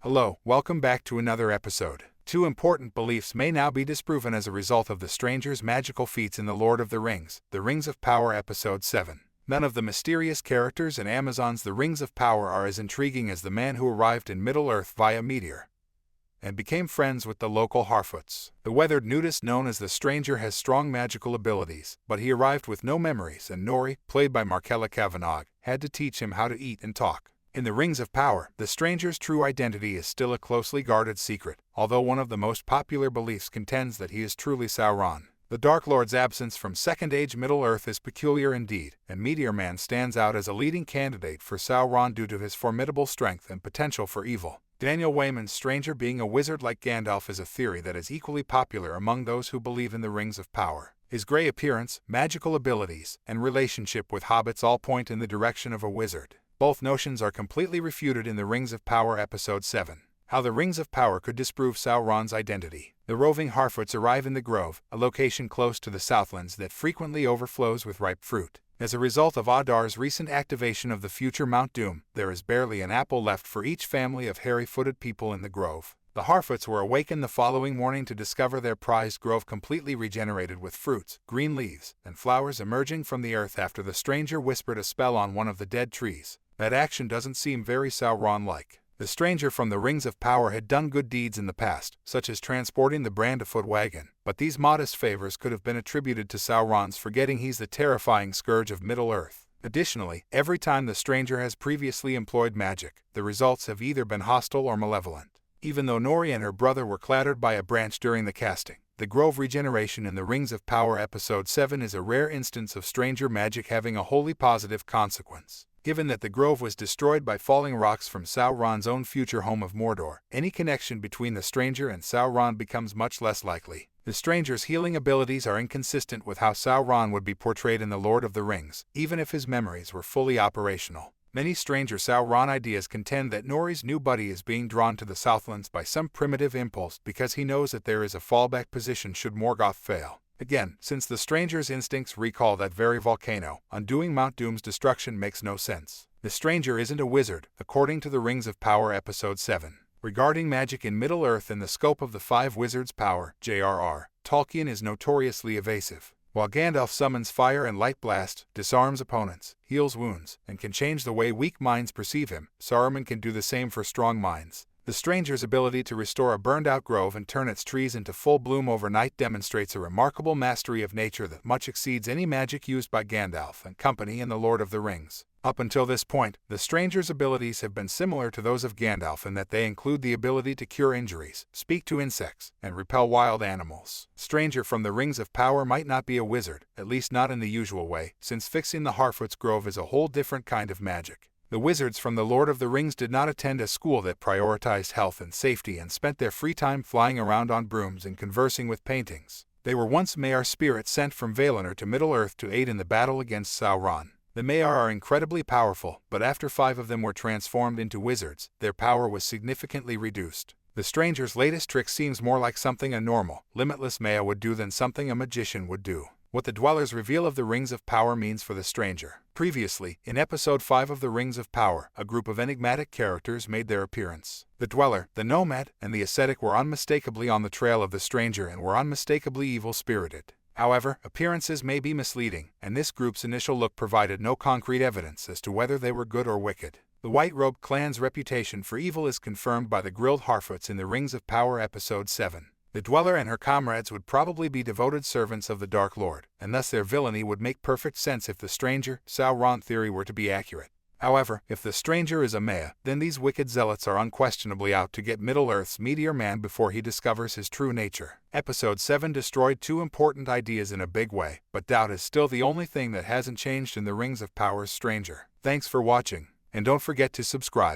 Hello, welcome back to another episode. Two important beliefs may now be disproven as a result of the stranger's magical feats in The Lord of the Rings, The Rings of Power Episode 7. None of the mysterious characters in Amazon's The Rings of Power are as intriguing as the man who arrived in Middle-earth via meteor and became friends with the local Harfoots. The weathered nudist known as the Stranger has strong magical abilities, but he arrived with no memories, and Nori, played by Markella Kavanagh, had to teach him how to eat and talk. In The Rings of Power, the Stranger's true identity is still a closely guarded secret, although one of the most popular beliefs contends that he is truly Sauron. The Dark Lord's absence from Second Age Middle-earth is peculiar indeed, and Meteor Man stands out as a leading candidate for Sauron due to his formidable strength and potential for evil. Daniel Wayman's Stranger being a wizard like Gandalf is a theory that is equally popular among those who believe in the Rings of Power. His gray appearance, magical abilities, and relationship with hobbits all point in the direction of a wizard. Both notions are completely refuted in The Rings of Power Episode 7. How the Rings of Power could disprove Sauron's identity. The roving Harfoots arrive in the Grove, a location close to the Southlands that frequently overflows with ripe fruit. As a result of Adar's recent activation of the future Mount Doom, there is barely an apple left for each family of hairy-footed people in the Grove. The Harfoots were awakened the following morning to discover their prized grove completely regenerated with fruits, green leaves, and flowers emerging from the earth after the Stranger whispered a spell on one of the dead trees. That action doesn't seem very Sauron-like. The Stranger from the Rings of Power had done good deeds in the past, such as transporting the Brandafoot wagon, but these modest favors could have been attributed to Sauron's forgetting he's the terrifying scourge of Middle-earth. Additionally, every time the Stranger has previously employed magic, the results have either been hostile or malevolent. Even though Nori and her brother were clattered by a branch during the casting, the Grove regeneration in The Rings of Power Episode 7 is a rare instance of Stranger magic having a wholly positive consequence. Given that the Grove was destroyed by falling rocks from Sauron's own future home of Mordor, any connection between the Stranger and Sauron becomes much less likely. The Stranger's healing abilities are inconsistent with how Sauron would be portrayed in The Lord of the Rings, even if his memories were fully operational. Many Stranger Sauron ideas contend that Nori's new buddy is being drawn to the Southlands by some primitive impulse because he knows that there is a fallback position should Morgoth fail. Again, since the Stranger's instincts recall that very volcano, undoing Mount Doom's destruction makes no sense. The Stranger isn't a wizard, according to The Rings of Power Episode 7. Regarding magic in Middle-earth and the scope of the five wizards' power, J.R.R., Tolkien is notoriously evasive. While Gandalf summons fire and light blast, disarms opponents, heals wounds, and can change the way weak minds perceive him, Saruman can do the same for strong minds. The Stranger's ability to restore a burned-out grove and turn its trees into full bloom overnight demonstrates a remarkable mastery of nature that much exceeds any magic used by Gandalf and company in The Lord of the Rings. Up until this point, the Stranger's abilities have been similar to those of Gandalf in that they include the ability to cure injuries, speak to insects, and repel wild animals. Stranger from the Rings of Power might not be a wizard, at least not in the usual way, since fixing the Harfoot's grove is a whole different kind of magic. The wizards from The Lord of the Rings did not attend a school that prioritized health and safety and spent their free time flying around on brooms and conversing with paintings. They were once Maiar spirits sent from Valinor to Middle-earth to aid in the battle against Sauron. The Maiar are incredibly powerful, but after 5 of them were transformed into wizards, their power was significantly reduced. The Stranger's latest trick seems more like something a normal, limitless Maiar would do than something a magician would do. What the Dwellers reveal of the Rings of Power means for the Stranger. Previously, in Episode 5 of the Rings of Power, a group of enigmatic characters made their appearance. The Dweller, the Nomad, and the Ascetic were unmistakably on the trail of the Stranger and were unmistakably evil-spirited. However, appearances may be misleading, and this group's initial look provided no concrete evidence as to whether they were good or wicked. The White-Robed clan's reputation for evil is confirmed by the grilled Harfoots in The Rings of Power Episode 7. The Dweller and her comrades would probably be devoted servants of the Dark Lord, and thus their villainy would make perfect sense if the Stranger, Sauron theory were to be accurate. However, if the Stranger is a Maiar, then these wicked zealots are unquestionably out to get Middle-earth's Meteor Man before he discovers his true nature. Episode 7 destroyed 2 important ideas in a big way, but doubt is still the only thing that hasn't changed in The Rings of Power's Stranger. Thanks for watching, and don't forget to subscribe.